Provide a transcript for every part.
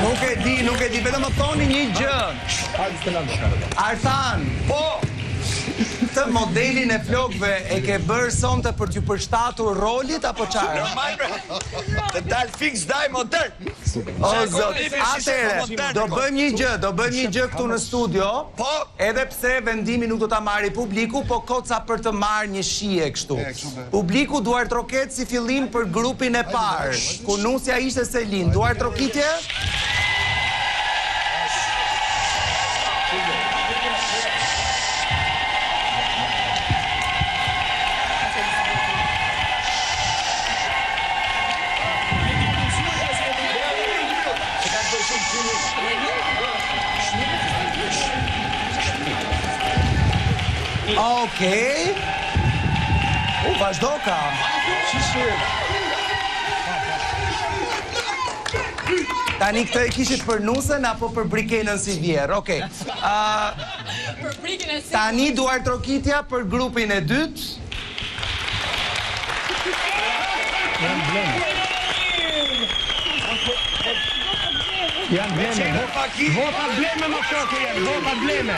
Nuk e di, vetëm më thoni një gjë. Artan, po, këtë modelin e flokëve e ke bërë sonte për t'ju përshtatur rolit apo çfarë? Të dal fix daj modern. O zot, atëre, do bëjmë një gjë këtu në studio. Po, edhe pse vendimi nuk do ta marrë publiku, po koca për të marrë një shije kështu. Publiku duar troket si fillim për grupin e parë, ku nusja ishte Selin. Duar trokitje? Okej. Vazhdo ka. Tani këtë e kishit për nusën apo për brikenën si vjerë? Okej. Tani duar trokitja për grupin e dytë. Janë bleme. Vota bleme më shoku janë, vota bleme.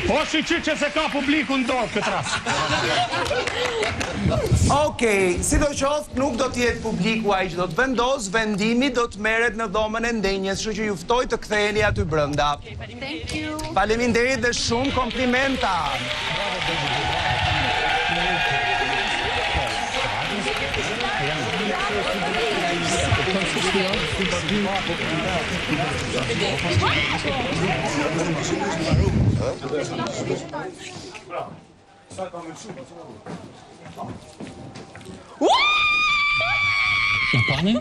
Po shiqyr që se ka publiku në dorë këtë rast. Okej, sidoqoftë nuk do t'jetë publiku ai që do të vendos, vendimi do të merret në dhomën e ndenjes, kështu që ju ftoj të ktheheni aty brenda. Faleminderit dhe shumë komplimenta. Pani?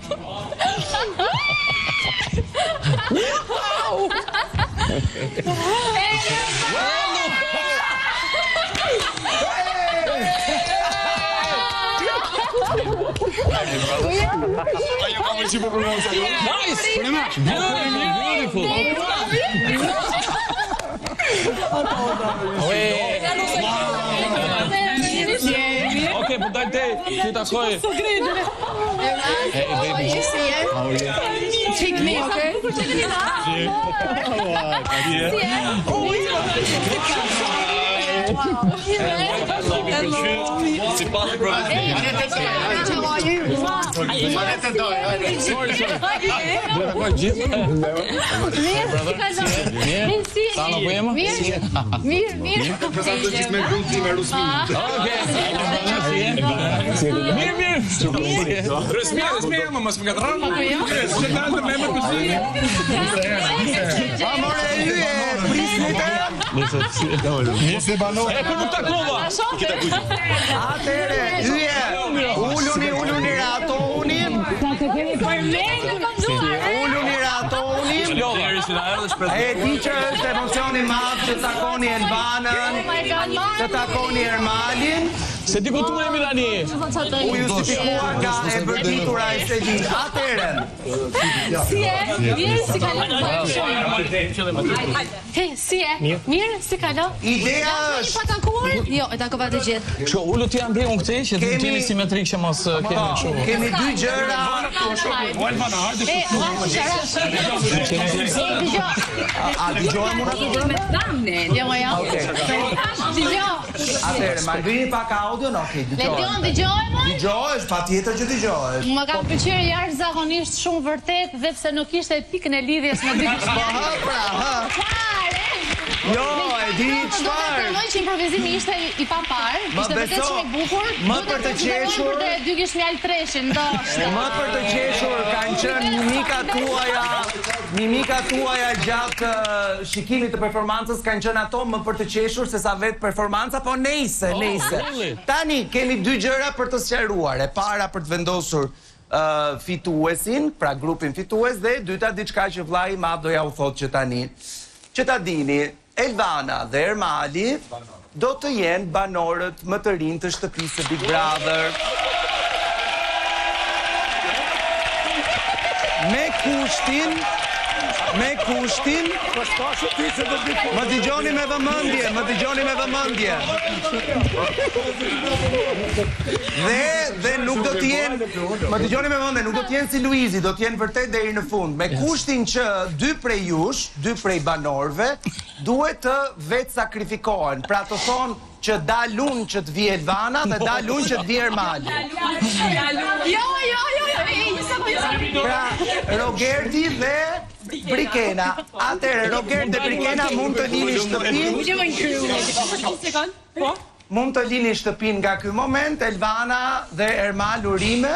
Okej, po daj te, ti takoj. Çik me, okej? Si pati Atere, hyje, ulluni ratonin. Ulluni ratonin. E di që është emocioni madh që takoni Elbanën, që takoni Ermalin. Se di ku tu jemi tani. U justifikuar nga e bërditura e Selin. Atere. Si e? Mirë, si kalon? He, si e? Mirë, si kalon? Ideja është... Pa tankuar? Jo, e tankova të gjithë. Kështu, ullu t'ja mbregun këti, që të gjeni simetrik që mos kemi kështu. Kemi dy gjëra... A dëgjojmë unë atë gjëra? Jo, jo. Atere, ma ngrini pak audio, no, okej, dëgjojmë. Dëgjojmë? Dëgjojsh, pa tjetër që dëgjojsh. Më kam pëlqyer jashtëzakonisht shumë vërtet dhe pse nuk ishte pikën e lidhjes me dy kështjellë. Jo, e di çfarë. Përmoj që improvizimi ishte i papar, ishte vërtet shumë i bukur. Më për të qeshur. Për të dy gishmjal treshin, ndoshta. Më për të qeshur kanë qenë mimika tuaja gjatë shikimit të performancës kanë qenë ato më për të qeshur se sa vetë performanca, po nejse. Tani kemi dy gjëra për të sqaruar. E para për të vendosur fituesin, pra grupin fitues, dhe e dyta diçka që vllai i madh doja u thotë që tani. Që ta dini, Elvana dhe Ermali do të jenë banorët më të rinj të shtëpisë së Big Brother. Me kushtin më dëgjoni me vëmendje, Dhe nuk do të jenë, më dëgjoni me vëmendje, nuk do të jenë si Luizi, do të jenë vërtet deri në fund. Me kushtin që dy prej banorëve duhet të vetë sakrifikohen. Pra të thonë që dalun që të vje Elvana dhe dalun që të vje Ermali. Jo, Pra, Rogerti dhe Brikena. Atëherë, Rogerti dhe Brikena mund të lini shtëpin. Mund të lini shtëpin nga ky moment, Elvana dhe Ermal Urime.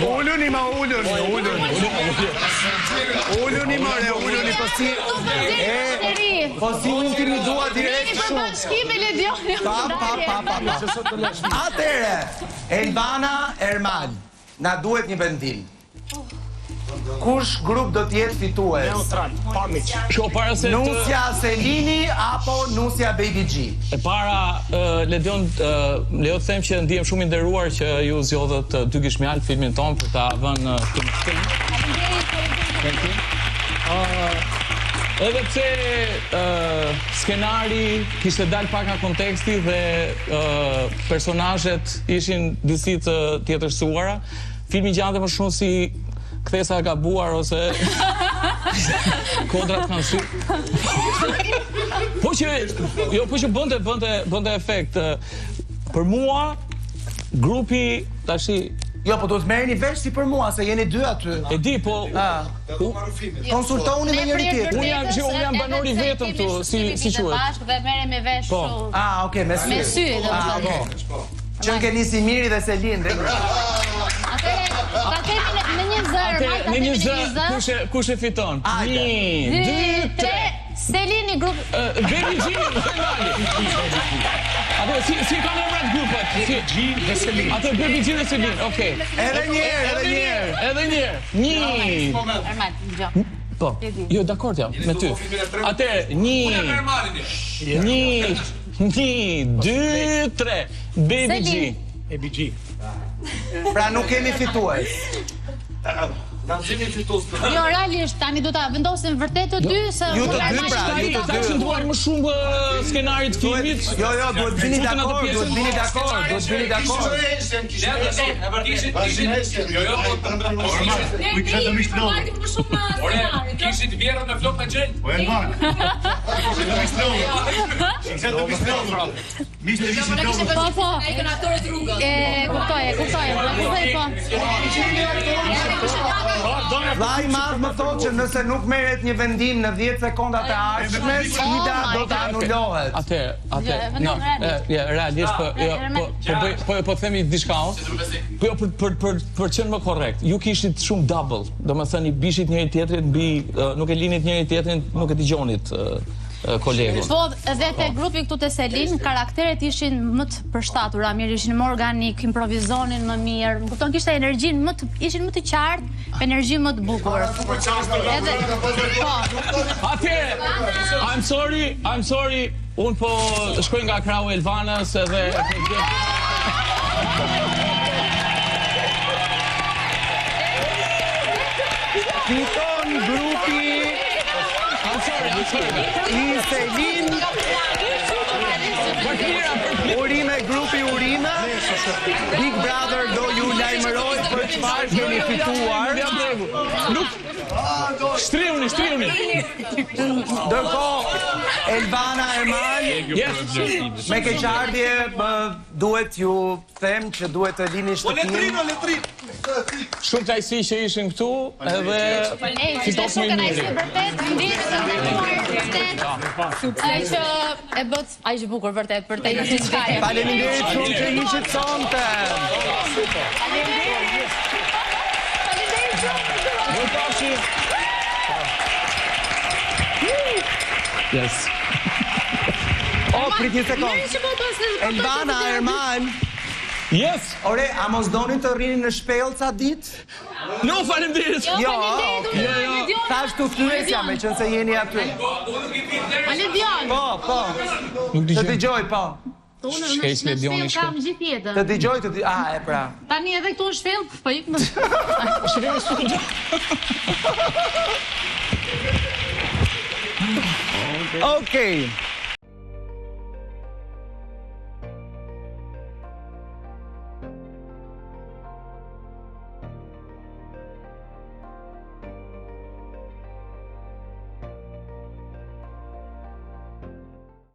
Ulluni ma ulluni, po si intimidua direkt shumë. Atëherë, Elvana, Ermal, na duhet një vendim. Kush grup do t'jetë fitues? Neutral, pamiq. Nusja Selini apo Nusja Baby G? E para, lejo të them që ndihem shumë i nderuar që ju zgjodhët Dy Gishmjal filmin ton për ta vënë këtë shtim. Edhe pse skenari kishte dalë pak nga konteksti dhe personazhet ishin disi të tjetërsuara, filmi gjante më shumë si kthesa e gabuar ose kodrat kanë sy. Po që bënte efekt. Për mua grupi tashi Jo, po do të merreni vesh si për mua, se jeni dy aty. E di, po konsultoni me njëri tjetrin. Unë jam banor i vetëm këtu, si quhet. Bashkë dhe merrem me vesh kështu. Okay, me sy. Me sy, domethënë. Që keni si Miri dhe Selin, dhe Ta kemi në një zërë, në një zërë, kush e fiton? 1, 2, 3. Selini grup. Baby G dhe Ermali. Atë si kanë emrat grupet? G dhe Selin. Atë Baby G dhe Selin, okej. Edhe një herë. 1. Ermal, dëgjoj. Po, jo, dakord jam, me ty. Atë 1, 2, 3. Baby G. Baby G. Pra nuk kemi fitues. Jo, realisht, tani do ta vendosim vërtet të dy se Ju të dy pra, Ta akcentuar më shumë skenarit filmit. Jo, duhet bini dakord. Kishit vjerën me flok me gjell. Po e ngan. Po. Vllai i madh më thotë që nëse nuk merret një vendim në 10 sekondat e ardhshme, sfida do të anulohet. Realisht po themi diçka unë. Po për qenë më korrekt. Ju kishit shumë double, domethënë i bishit njëri tjetrit mbi nuk e linit njëri tjetrin, nuk e dëgjonit kolegun. Po, edhe te grupi këtu te Selin, karakteret ishin më të përshtatura, mirë, ishin më organik, improvizonin më mirë. Më kupton, kishte energjinë ishin më të qartë, energji më të bukur. Edhe po. Atëherë, I'm sorry. Un po shkoj nga krahu Elvanës edhe Fiton grupi i Selin, Urime, grupi Urime. Big Brother do ju lajmëroj për çfarë keni fituar. Shtriuni. Ndërkohë, Elvana, Ermal, me keqardhje duhet ju them që duhet të lini shtëpinë. Shumë kënaqësi që ishin këtu edhe fitos më mirë. Që e bët, aq bukur vërtet për te një çfarë. Faleminderit shumë që ishit sonte. Yes. Prit një sekund. Elvana, Ermal. Yes. Ore, a mos doni të rrini në shpellë ca ditë? No, faleminderit. Jo. Tash të fyesja me qënë se jeni aty. Ale Dion. Po. Të dëgjoj, po. Unë Shkej në Ledioni shpel kam gjithë jetën. Të dëgjoj të e pra. Tani edhe këtu në shpel, po ik në... Okej.